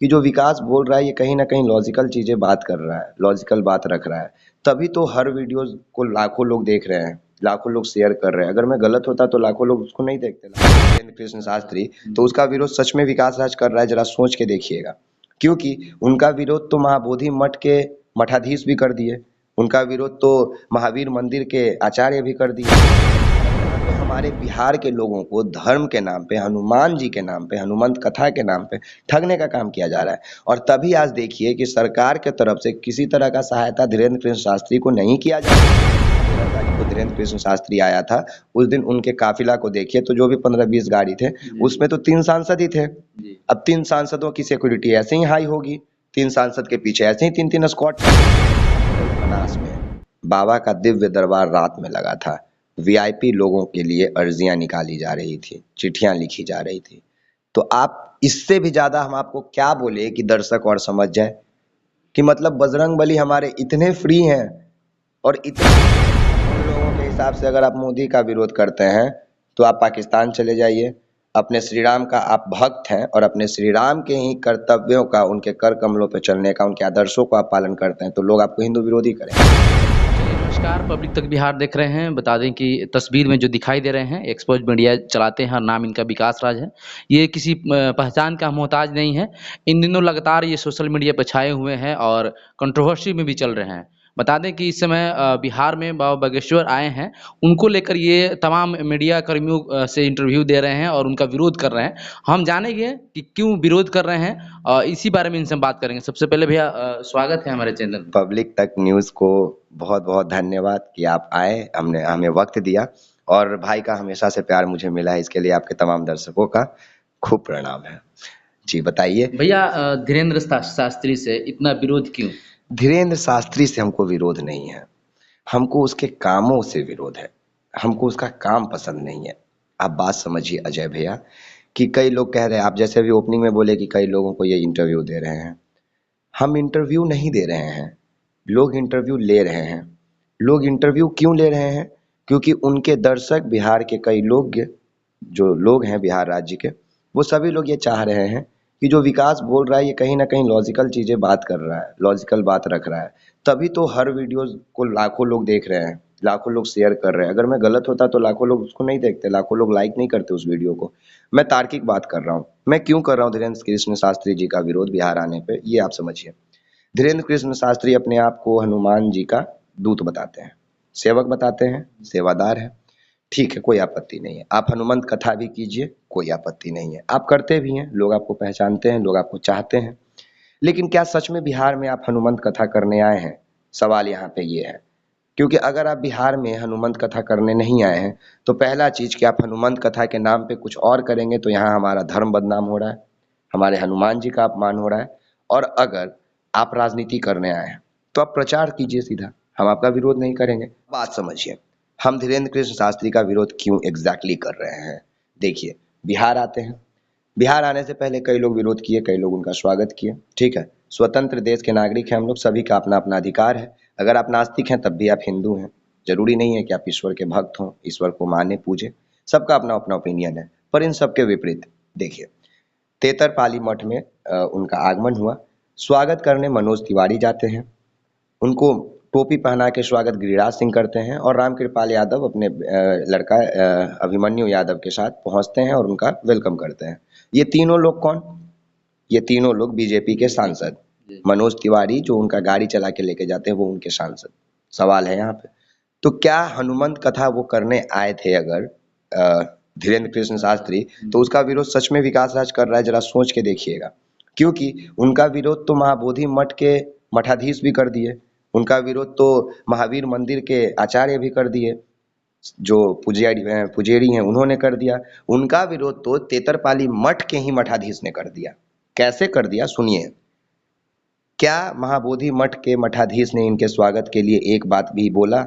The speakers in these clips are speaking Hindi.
कि जो विकास बोल रहा है ये कहीं ना कहीं लॉजिकल चीजें बात कर रहा है, लॉजिकल बात रख रहा है। तभी तो हर वीडियोस को लाखों लोग देख रहे हैं, लाखों लोग शेयर कर रहे हैं। अगर मैं गलत होता तो लाखों लोग उसको नहीं देखते। वीरेंद्र कृष्ण शास्त्री, तो उसका विरोध सच में विकास राज कर रहा है, जरा सोच के देखिएगा। क्योंकि उनका विरोध तो महाबोधि मठ के मठाधीश भी कर दिए, उनका विरोध तो महावीर मंदिर के आचार्य भी कर दिए। हमारे बिहार के लोगों को धर्म के नाम पे, हनुमान जी के नाम पे, हनुमंत कथा के नाम पे ठगने का काम किया जा रहा है। और तभी आज देखिए कि सरकार के तरफ से किसी तरह का सहायता धीरेन्द्र कृष्ण शास्त्री को नहीं किया जा रहा है। धीरेन्द्र कृष्ण शास्त्री आया था उस दिन, उनके काफिला को देखिए तो जो भी 15-20 गाड़ी थे उसमें तो 3 सांसद ही थे। अब 3 सांसदों की सिक्योरिटी ऐसे ही हाई होगी, 3 सांसद के पीछे ऐसे ही 3-3 स्क्वाड। बनास में बाबा का दिव्य दरबार रात में लगा था, वीआईपी लोगों के लिए अर्जियां निकाली जा रही थी, चिट्ठियां लिखी जा रही थी। तो आप इससे भी ज्यादा हम आपको क्या बोले कि दर्शक और समझ जाए कि मतलब बजरंगबली हमारे इतने फ्री हैं और इतने उन लोगों के हिसाब से अगर आप मोदी का विरोध करते हैं तो आप पाकिस्तान चले जाइए। अपने श्री राम का आप भक्त हैं और अपने श्री राम के ही कर्तव्यों का, उनके कर कमलों पे चलने का, उनके आदर्शों को आप पालन करते हैं तो लोग आपको हिंदू विरोधी करेंगे। चलिए नमस्कार, पब्लिक तक बिहार देख रहे हैं। बता दें कि तस्वीर में जो दिखाई दे रहे हैं एक्सपोज मीडिया चलाते हैं और नाम इनका विकास राज है। ये किसी पहचान का मोहताज नहीं है। इन दिनों लगातार ये सोशल मीडिया पर छाए हुए हैं और कंट्रोवर्सी में भी चल रहे हैं। बता दें कि इस समय बिहार में बाबा बागेश्वर आए हैं, उनको लेकर ये तमाम मीडिया कर्मियों से इंटरव्यू दे रहे हैं और उनका विरोध कर रहे हैं। हम जानेंगे कि क्यों विरोध कर रहे हैं, इसी बारे में इनसे हम बात करेंगे। सबसे पहले भैया स्वागत है हमारे चैनल में। पब्लिक तक न्यूज़ को बहुत बहुत धन्यवाद कि आप आए, हमने हमें वक्त दिया और भाई का हमेशा से प्यार मुझे मिला है, इसके लिए आपके तमाम दर्शकों का खूब प्रणाम है। जी बताइए भैया, धीरेन्द्र शास्त्री से इतना विरोध क्यों? धीरेन्द्र शास्त्री से हमको विरोध नहीं है, हमको उसके कामों से विरोध है, हमको उसका काम पसंद नहीं है। आप बात समझिए अजय भैया कि कई लोग कह रहे हैं, आप जैसे अभी ओपनिंग में बोले कि कई लोगों को ये इंटरव्यू दे रहे हैं। हम इंटरव्यू नहीं दे रहे हैं, लोग इंटरव्यू ले रहे हैं। लोग इंटरव्यू क्यों ले रहे हैं? क्योंकि उनके दर्शक बिहार के कई लोग, जो लोग हैं बिहार राज्य के, वो सभी लोग ये चाह रहे हैं कि जो विकास बोल रहा है ये कहीं ना कहीं लॉजिकल चीजें बात कर रहा है, लॉजिकल बात रख रहा है। तभी तो हर वीडियोस को लाखों लोग देख रहे हैं, लाखों लोग शेयर कर रहे हैं। अगर मैं गलत होता तो लाखों लोग उसको नहीं देखते, लाखों लोग लाइक नहीं करते उस वीडियो को। मैं तार्किक बात कर रहा हूँ, मैं क्यों कर रहा हूँ धीरेन्द्र कृष्ण शास्त्री जी का विरोध बिहार आने पे, ये आप समझिए। धीरेन्द्र कृष्ण शास्त्री अपने आप को हनुमान जी का दूत बताते हैं, सेवक बताते हैं, सेवादार है। ठीक है, कोई आपत्ति नहीं है। आप हनुमंत कथा भी कीजिए, कोई आपत्ति नहीं है। आप करते भी हैं, लोग आपको पहचानते हैं, लोग आपको चाहते हैं। लेकिन क्या सच में बिहार में आप हनुमंत कथा करने आए हैं? सवाल यहाँ पे ये है। क्योंकि अगर आप बिहार में हनुमंत कथा करने नहीं आए हैं तो पहला चीज कि आप हनुमंत कथा के नाम पे कुछ और करेंगे तो यहाँ हमारा धर्म बदनाम हो रहा है, हमारे हनुमान जी का अपमान हो रहा है। और अगर आप राजनीति करने आए हैं तो आप प्रचार कीजिए सीधा, हम आपका विरोध नहीं करेंगे। बात समझिए, हम धीरेन्द्र कृष्ण शास्त्री का विरोध क्यों एग्जैक्टली कर रहे हैं। देखिए, बिहार आते हैं, बिहार आने से पहले कई लोग विरोध किए, कई लोग उनका स्वागत किए। ठीक है, स्वतंत्र देश के नागरिक हैं हम लोग, सभी का अपना अपना अधिकार है। अगर आप नास्तिक हैं तब भी आप हिंदू हैं, जरूरी नहीं है कि आप ईश्वर के भक्त हों, ईश्वर को माने पूजे, सबका अपना अपना ओपिनियन है। पर इन सबके विपरीत देखिए, तेतरपाली मठ में उनका आगमन हुआ, स्वागत करने मनोज तिवारी जाते हैं, उनको टोपी पहना के स्वागत गिरिराज सिंह करते हैं और रामकृपाल यादव अपने लड़का अभिमन्यु यादव के साथ पहुंचते हैं और उनका वेलकम करते हैं। ये तीनों लोग कौन? ये तीनों लोग बीजेपी के सांसद। मनोज तिवारी जो उनका गाड़ी चला के लेके जाते हैं वो उनके सांसद। सवाल है यहाँ पे, तो क्या हनुमंत कथा वो करने आए थे अगर धीरेन्द्र कृष्ण शास्त्री, तो उसका विरोध सच में विकास राज कर रहा है, जरा सोच के देखिएगा। क्योंकि उनका विरोध तो महाबोधि मठ के मठाधीश भी कर दिए, उनका विरोध तो महावीर मंदिर के आचार्य भी कर दिए, जो पुजेरी हैं उन्होंने कर दिया। उनका विरोध तो तेतरपाली मठ के ही मठाधीश ने कर दिया। कैसे कर दिया सुनिए। क्या महाबोधि मठ के मठाधीश ने इनके स्वागत के लिए एक बात भी बोला?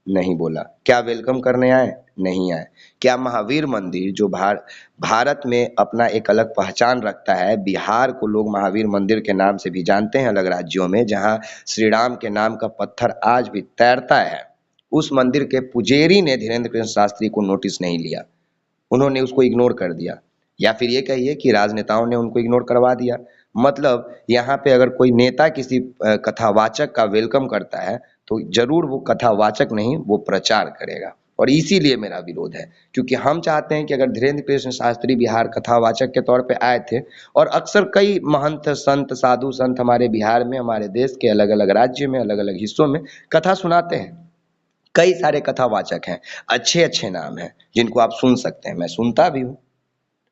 नहीं बोला। क्या वेलकम करने आए? नहीं आए। क्या महावीर मंदिर जो भारत में अपना एक अलग पहचान रखता है, बिहार को लोग महावीर मंदिर के नाम से भी जानते हैं अलग राज्यों में, जहां श्री राम के नाम का पत्थर आज भी तैरता है, उस मंदिर के पुजेरी ने धीरेन्द्र कृष्ण शास्त्री को नोटिस नहीं लिया, उन्होंने उसको इग्नोर कर दिया। या फिर ये कहिए कि राजनेताओं ने उनको इग्नोर करवा दिया। मतलब यहाँ पे अगर कोई नेता किसी कथावाचक का वेलकम करता है तो जरूर वो कथावाचक नहीं, वो प्रचार करेगा। और इसीलिए मेरा विरोध है, क्योंकि हम चाहते हैं कि अगर धीरेन्द्र कृष्ण शास्त्री बिहार कथावाचक के तौर पे आए थे, और अक्सर कई महंत संत साधु संत हमारे बिहार में, हमारे देश के अलग अलग राज्य में, अलग अलग हिस्सों में कथा सुनाते हैं। कई सारे कथावाचक हैं, अच्छे अच्छे नाम हैं जिनको आप सुन सकते हैं, मैं सुनता भी हूँ,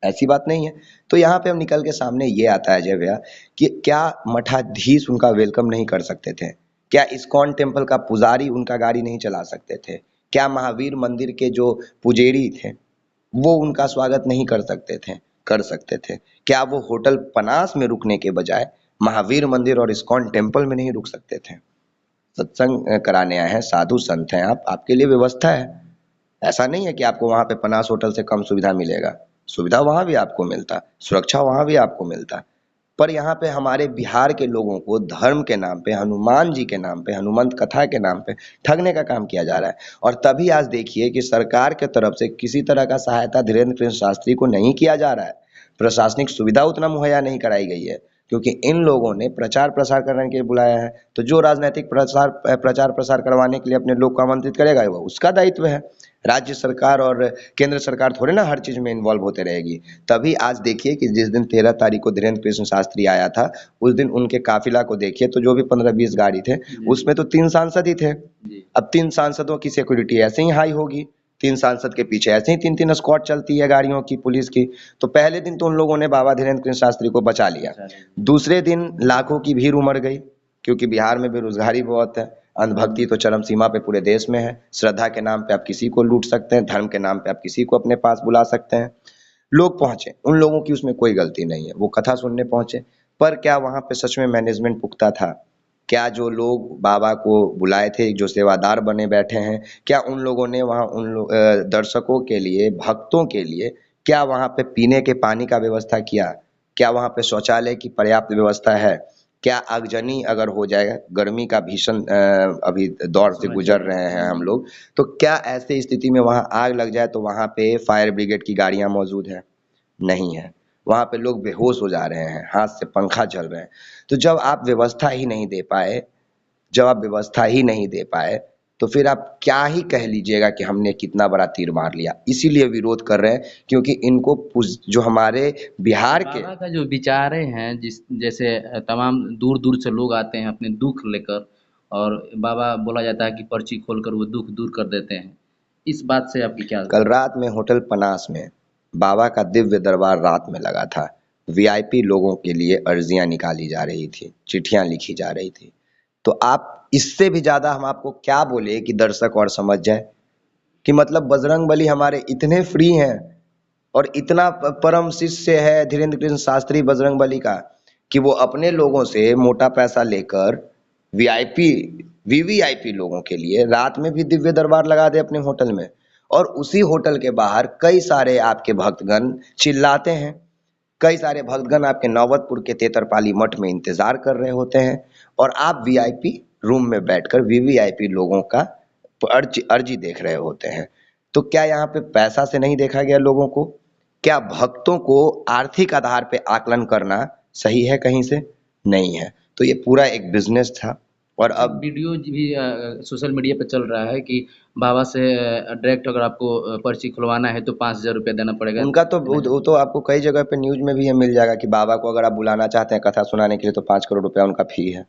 ऐसी बात नहीं है। तो यहाँ पे हम निकल के सामने ये आता है अजय भैया कि क्या मठाधीश उनका वेलकम नहीं कर सकते थे? क्या इस्कॉन टेम्पल का पुजारी उनका गाड़ी नहीं चला सकते थे? क्या महावीर मंदिर के जो पुजेरी थे वो उनका स्वागत नहीं कर सकते थे? कर सकते थे। क्या वो होटल पनास में रुकने के बजाय महावीर मंदिर और इस्कॉन टेम्पल में नहीं रुक सकते थे? सत्संग कराने आए हैं, साधु संत हैं आप, आपके लिए व्यवस्था है। ऐसा नहीं है कि आपको वहाँ पे पनास होटल से कम सुविधा मिलेगा, सुविधा वहाँ भी आपको मिलता, सुरक्षा वहाँ भी आपको मिलता। पर यहाँ पे हमारे बिहार के लोगों को धर्म के नाम पे, हनुमान जी के नाम पे, हनुमंत कथा के नाम पे ठगने का काम किया जा रहा है। और तभी आज देखिए कि सरकार के तरफ से किसी तरह का सहायता धीरेन्द्र कृष्ण शास्त्री को नहीं किया जा रहा है, प्रशासनिक सुविधा उतना मुहैया नहीं कराई गई है, क्योंकि इन लोगों ने प्रचार प्रसार करने के लिए बुलाया है। तो जो राजनीतिक प्रचार प्रसार करवाने के लिए अपने लोग को आमंत्रित करेगा वो उसका दायित्व है। राज्य सरकार और केंद्र सरकार थोड़े ना हर चीज में इन्वॉल्व होते रहेगी। तभी आज देखिए कि जिस दिन 13 तारीख को धीरेन्द्र कृष्ण शास्त्री आया था, उस दिन उनके काफिला को देखिए तो जो भी 15-20 गाड़ी थे उसमें तो 3 सांसद ही थे। अब 3 सांसदों की सिक्योरिटी ऐसे ही हाई होगी, 3 सांसद के पीछे ऐसे ही 3-3 स्क्वाड चलती है गाड़ियों की, पुलिस की। तो पहले दिन तो उन लोगों ने बाबा धीरेन्द्र कृष्ण शास्त्री को बचा लिया, दूसरे दिन लाखों की भीड़ उमड़ गई, क्योंकि बिहार में बेरोजगारी बहुत है, अंधभक्ति तो चरम सीमा पे पूरे देश में है। श्रद्धा के नाम पे आप किसी को लूट सकते हैं, धर्म के नाम पे आप किसी को अपने पास बुला सकते हैं। लोग पहुंचे, उन लोगों की उसमें कोई गलती नहीं है, वो कथा सुनने पहुंचे। पर क्या वहां पे सच में मैनेजमेंट पुख्ता था? क्या जो लोग बाबा को बुलाए थे, जो सेवादार बने बैठे हैं, क्या उन लोगों ने वहाँ दर्शकों के लिए, भक्तों के लिए क्या वहाँ पे पीने के पानी का व्यवस्था किया? क्या वहाँ पे शौचालय की पर्याप्त व्यवस्था है? क्या आगजनी अगर हो जाए, गर्मी का भीषण अभी दौर से गुजर रहे हैं हम लोग, तो क्या ऐसे स्थिति में वहाँ आग लग जाए तो वहाँ पे फायर ब्रिगेड की गाड़ियाँ मौजूद है? नहीं है। वहाँ पे लोग बेहोश हो जा रहे हैं, हाथ से पंखा चल रहे हैं। तो जब आप व्यवस्था ही नहीं दे पाए, तो फिर आप क्या ही कह लीजिएगा कि हमने कितना बड़ा तीर मार लिया। इसीलिए विरोध कर रहे हैं, क्योंकि इनको जो हमारे बिहार के बाबा का जो विचारे हैं, जिस जैसे तमाम दूर दूर से लोग आते हैं अपने दुख लेकर, और बाबा बोला जाता है कि पर्ची खोलकर वो दुख दूर कर देते हैं। इस बात से आपकी क्या? कल रात में होटल पनास में बाबा का दिव्य दरबार रात में लगा था। वीआईपी लोगों के लिए अर्जियां निकाली जा रही थी, चिट्ठियां लिखी जा रही थी। तो आप इससे भी ज्यादा हम आपको क्या बोले कि दर्शक और समझ जाए कि मतलब बजरंगबली हमारे इतने फ्री हैं और इतना परम शिष्य है धीरेन्द्र कृष्ण शास्त्री बजरंगबली का, कि वो अपने लोगों से मोटा पैसा लेकर वीआईपी वीवीआईपी लोगों के लिए रात में भी दिव्य दरबार लगा दे अपने होटल में। और उसी होटल के बाहर कई सारे आपके भक्तगण चिल्लाते हैं, कई सारे भक्तगण आपके नौबतपुर के तेतरपाली मठ में इंतजार कर रहे होते हैं, और आप वीआईपी रूम में बैठकर वीवीआईपी लोगों का अर्जी देख रहे होते हैं। तो क्या यहाँ पे पैसा से नहीं देखा गया लोगों को? क्या भक्तों को आर्थिक आधार पे आकलन करना सही है कहीं से? नहीं है। तो ये पूरा एक बिजनेस था। और एक अब वीडियो भी सोशल मीडिया पे चल रहा है कि बाबा से डायरेक्ट अगर आपको पर्ची खुलवाना है तो 5,000 रुपया देना पड़ेगा। उनका तो वो तो आपको कई जगह पे न्यूज में भी ये मिल जाएगा कि बाबा को अगर आप बुलाना चाहते हैं कथा सुनाने के लिए तो 5 करोड़ रुपया उनका फी है।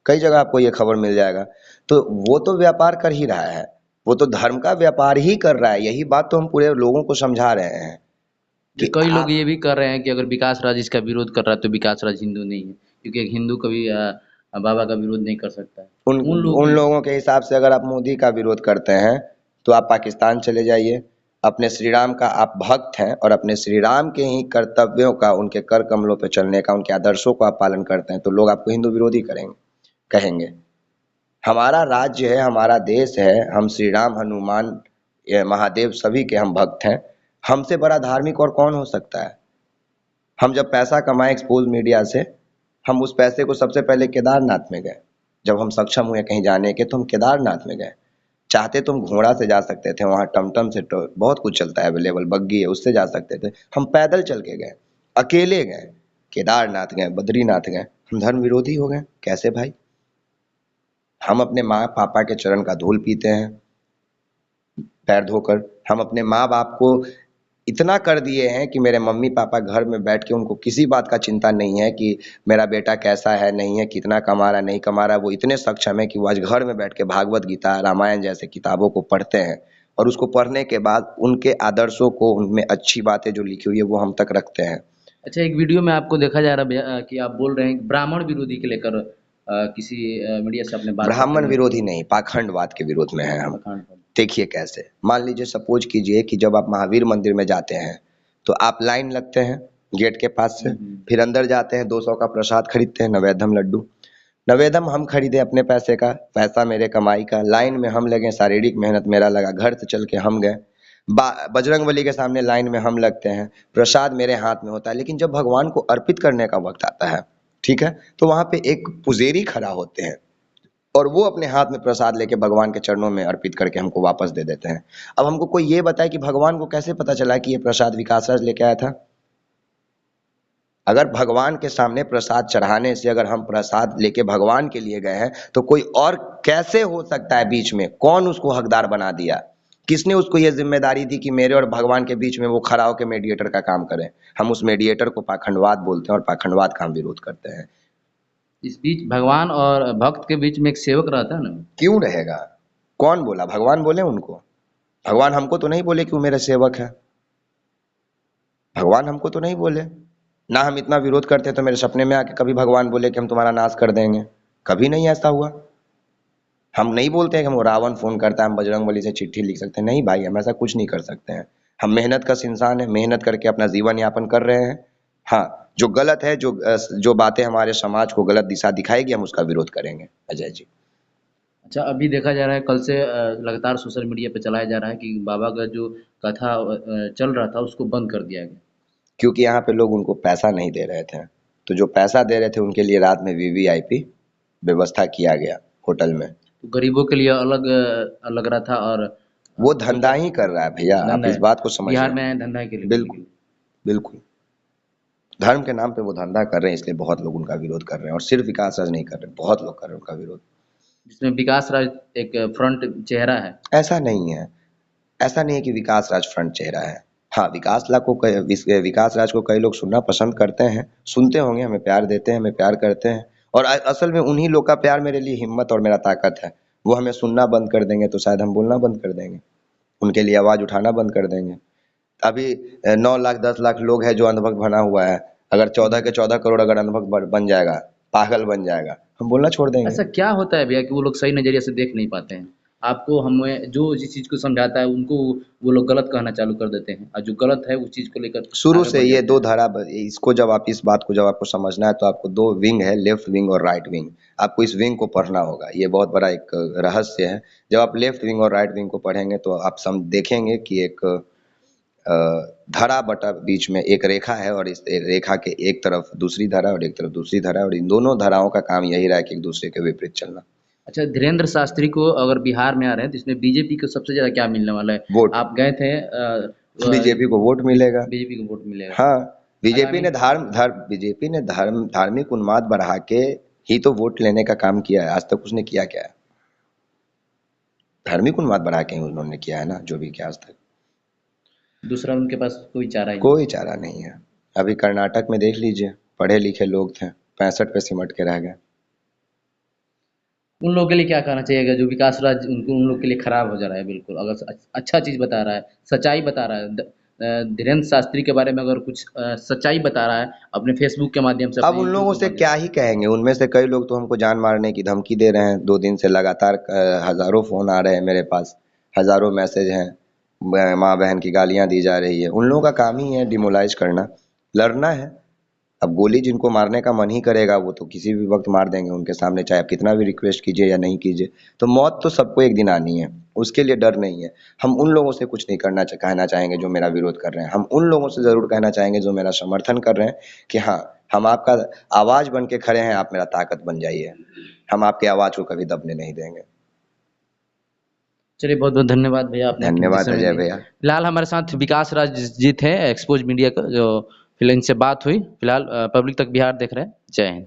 कई जगह आपको ये खबर मिल जाएगा। तो वो तो व्यापार कर ही रहा है, वो तो धर्म का व्यापार ही कर रहा है। यही बात तो हम पूरे लोगों को समझा रहे हैं जो कि कई लोग आप ये भी कर रहे हैं कि अगर विकास राज इसका विरोध कर रहा है तो विकास राज हिंदू नहीं है, क्योंकि एक हिंदू कभी बाबा का विरोध नहीं कर सकता है। उन उन लोग उन लोगों के हिसाब से अगर आप मोदी का विरोध करते हैं तो आप पाकिस्तान चले जाइए। अपने श्री राम का आप भक्त हैं और अपने श्री राम के ही कर्तव्यों का, उनके कर कमलों पे चलने का, उनके आदर्शों का आप पालन करते हैं तो लोग आपको हिंदू विरोधी करेंगे, कहेंगे। हमारा राज्य है, हमारा देश है, हम श्री राम, हनुमान, ये महादेव सभी के हम भक्त हैं। हमसे बड़ा धार्मिक और कौन हो सकता है? हम जब पैसा कमाए एक्सपोज मीडिया से, हम उस पैसे को सबसे पहले केदारनाथ में गए। जब हम सक्षम हुए कहीं जाने के तो हम केदारनाथ में गए। चाहते तो हम घोड़ा से जा सकते थे, वहाँ टमटम से तो बहुत कुछ चलता है अवेलेबल, बग्गी है उससे जा सकते थे। हम पैदल चल के गए, अकेले गए। केदारनाथ गए, बद्रीनाथ गए, हम धर्म विरोधी हो गए? कैसे भाई? हम अपने माँ पापा के चरण का धूल पीते हैं पैर धोकर। हम अपने माँ बाप को इतना कर दिए हैं कि मेरे मम्मी पापा घर में बैठ के उनको किसी बात का चिंता नहीं है कि मेरा बेटा कैसा है, नहीं है, कितना कमा रहा नहीं कमा रहा। वो इतने सक्षम है कि वो आज घर में बैठ के भागवत गीता, रामायण जैसे किताबों को पढ़ते हैं और उसको पढ़ने के बाद उनके आदर्शों को, उनमें अच्छी बातें जो लिखी हुई है वो हम तक रखते हैं। अच्छा, एक वीडियो में आपको देखा जा रहा है भैया कि आप बोल रहे हैं कि ब्राह्मण विरोधी के लेकर किसी मीडिया से आपने बात करते ब्राह्मण हुए विरोधी नहीं, पाखंडवाद के विरोध में है हम। अकाउंट पर। देखिए कैसे, मान लीजिए सपोज कीजिए कि जब आप महावीर मंदिर में जाते हैं तो आप लाइन लगते हैं गेट के पास से, फिर अंदर जाते हैं, 200 का प्रसाद खरीदते हैं, नवेदम लड्डू। नवेदम हम खरीदे अपने पैसे का, पैसा मेरे कमाई का, लाइन में हम लगे, शारीरिक मेहनत मेरा लगा, घर से चल के हम गए, बजरंगबली के सामने लाइन में हम लगते हैं, प्रसाद मेरे हाथ में होता है। लेकिन जब भगवान को अर्पित करने का वक्त आता है, ठीक है, तो वहां पे एक पुजेरी खड़ा होते हैं और वो अपने हाथ में प्रसाद लेके भगवान के चरणों में अर्पित करके हमको वापस दे देते हैं। अब हमको कोई ये बताए कि भगवान को कैसे पता चला कि ये प्रसाद विकास राज लेके आया था? अगर भगवान के सामने प्रसाद चढ़ाने से अगर हम प्रसाद लेके भगवान के लिए गए हैं तो कोई और कैसे हो सकता है बीच में? कौन उसको हकदार बना दिया? किसने उसको ये जिम्मेदारी दी कि मेरे और भगवान के बीच में वो खड़ा होकर मीडिएटर का काम करे? हम उस मीडिएटर को पाखंडवाद बोलते हैं और पाखंडवाद का हम विरोध करते हैं। इस बीच भगवान और भक्त के बीच में एक सेवक रहता है ना। क्यों रहेगा? कौन बोला? भगवान बोले उनको? भगवान हमको तो नहीं बोले कि वो मेरा सेवक है। भगवान हमको तो नहीं बोले। ना हम इतना विरोध करते तो मेरे सपने में आके कभी भगवान बोले कि हम तुम्हारा नाश कर देंगे? कभी नहीं ऐसा हुआ। हम नहीं बोलते हैं कि हमको रावण फोन करता है हम बजरंगबली से चिट्ठी लिख सकते हैं, नहीं भाई, हम ऐसा कुछ नहीं कर सकते हैं। हम मेहनत कश इंसान है, मेहनत करके अपना जीवन यापन कर रहे हैं। हाँ, जो गलत है, जो बातें हमारे समाज को गलत दिशा दिखाएगी, हम उसका विरोध करेंगे। अजय जी। अच्छा, अभी देखा जा रहा है कल से लगातार सोशल मीडिया पे चलाया जा रहा है कि बाबा का जो कथा चल रहा था उसको बंद कर दिया गया। क्योंकि यहाँ पे लोग उनको पैसा नहीं दे रहे थे, तो जो पैसा दे रहे थे उनके लिए रात में वीवीआईपी व्यवस्था किया गया होटल में। तो गरीबों के लिए अलग लग रहा था और वो जो धंधा ही कर रहा है भैया, आप धंधा इस है, बात को समझिए। बिहार में धंधा के लिए बिल्कुल, बिल्कुल। धर्म के नाम पे वो धंधा कर रहे हैं, इसलिए बहुत लोग उनका विरोध कर रहे हैं और सिर्फ विकास राज नहीं कर रहे, बहुत लोग कर रहे हैं उनका विरोध। जिसमें विकास राज एक फ्रंट चेहरा है। ऐसा नहीं है, ऐसा नहीं है कि विकास राज फ्रंट चेहरा है। हाँ, विकास राज को कई लोग सुनना पसंद करते हैं, सुनते होंगे, हमें प्यार देते हैं, हमें प्यार करते हैं और असल में उन्हीं लोग का प्यार मेरे लिए हिम्मत और मेरा ताकत है। वो हमें सुनना बंद कर देंगे तो शायद हम बोलना बंद कर देंगे, उनके लिए आवाज़ उठाना बंद कर देंगे। अभी 9 लाख 10 लाख लोग हैं जो अंधभक्त बना हुआ है, अगर 14 के 14 करोड़ अगर अंधभक्त बन जाएगा, पागल बन जाएगा, हम बोलना छोड़ देंगे। ऐसा क्या होता है भैया कि वो लोग सही नज़रिए से देख नहीं पाते हैं? आपको हमें जो जिस चीज़ को समझाता है उनको वो लोग गलत कहना चालू कर देते हैं और जो गलत है उस चीज़ को लेकर शुरू आगे से बढ़ ये जाते दो हैं। धारा इसको जब आप इस बात को जब आपको समझना है तो आपको दो विंग है, लेफ्ट विंग और राइट विंग। आपको इस विंग को पढ़ना होगा, ये बहुत बड़ा एक रहस्य है। जब आप लेफ्ट विंग और राइट विंग को पढ़ेंगे तो आप सम देखेंगे कि एक अ, धरा बटा बीच में एक रेखा है और इस रेखा के एक तरफ दूसरी धारा और एक तरफ दूसरी धारा, और इन दोनों धाराओं का काम यही रहा है कि एक दूसरे के विपरीत चलना। अच्छा, धीरेन्द्र शास्त्री को अगर बिहार में आ रहे हैं तो इसमें बीजेपी को सबसे ज़्यादा क्या मिलने वाला है? वोट, आप गए थे बीजेपी को वोट मिलेगा। बीजेपी को वोट मिलेगा। हाँ, आगामी बीजेपी ने धार्मिक उन्माद बढ़ा के ही तो वोट लेने का काम किया है। आज तक उसने किया क्या है? धार्मिक उन्माद बढ़ा के ही उन्होंने किया है ना, जो भी किया आज तक। दूसरा उनके पास कोई चारा ही नहीं। कोई चारा नहीं है। अभी कर्नाटक में देख लीजिए, पढ़े लिखे लोग थे, 65 पे सिमट के रह गए। उन लोगों के लिए क्या कहना चाहिएगा जो विकास राज उनको उन लोग के लिए खराब हो जा रहा है? बिल्कुल अगर अच्छा चीज़ बता रहा है, सच्चाई बता रहा है, धीरेन्द्र शास्त्री के बारे में अगर कुछ सच्चाई बता रहा है अपने फेसबुक के माध्यम से, अब अपने उन यूट्यूब लोगों के से माध्यम क्या से। ही कहेंगे, उनमें से कई लोग तो हमको जान मारने की धमकी दे रहे हैं। 2 दिन से लगातार हज़ारों फ़ोन आ रहे हैं मेरे पास, हज़ारों मैसेज हैं, माँ बहन की गालियाँ दी जा रही है। उन लोगों का काम ही है डिमोलाइज़ करना, लड़ना है। अब गोली जिनको मारने का मन ही करेगा वो तो किसी भी वक्त मार देंगे उनके सामने, चाहे आप कितना भी रिक्वेस्ट कीजिए या नहीं कीजिए। तो मौत तो सबको एक दिन आनी है, उसके लिए डर नहीं है। हम उन लोगों से कुछ नहीं कहना चाहेंगे जो मेरा विरोध कर रहे हैं। हम उन लोगों से ज़रूर कहना चाहेंगे जो मेरा समर्थन कर रहे हैं कि हाँ, हम आपका आवाज़ बन के खड़े हैं, आप मेरा ताकत बन जाइए। हम आपकी आवाज़ को कभी दबने नहीं देंगे। चलिए, बहुत बहुत धन्यवाद भैया, आपने कीमती धन्यवाद समय अजय दिया। भैया। फिलहाल हमारे साथ विकास राज जी थे, एक्सपोज मीडिया का जो फिलहाल इनसे बात हुई। फिलहाल पब्लिक तक बिहार देख रहे हैं। जय हिंद।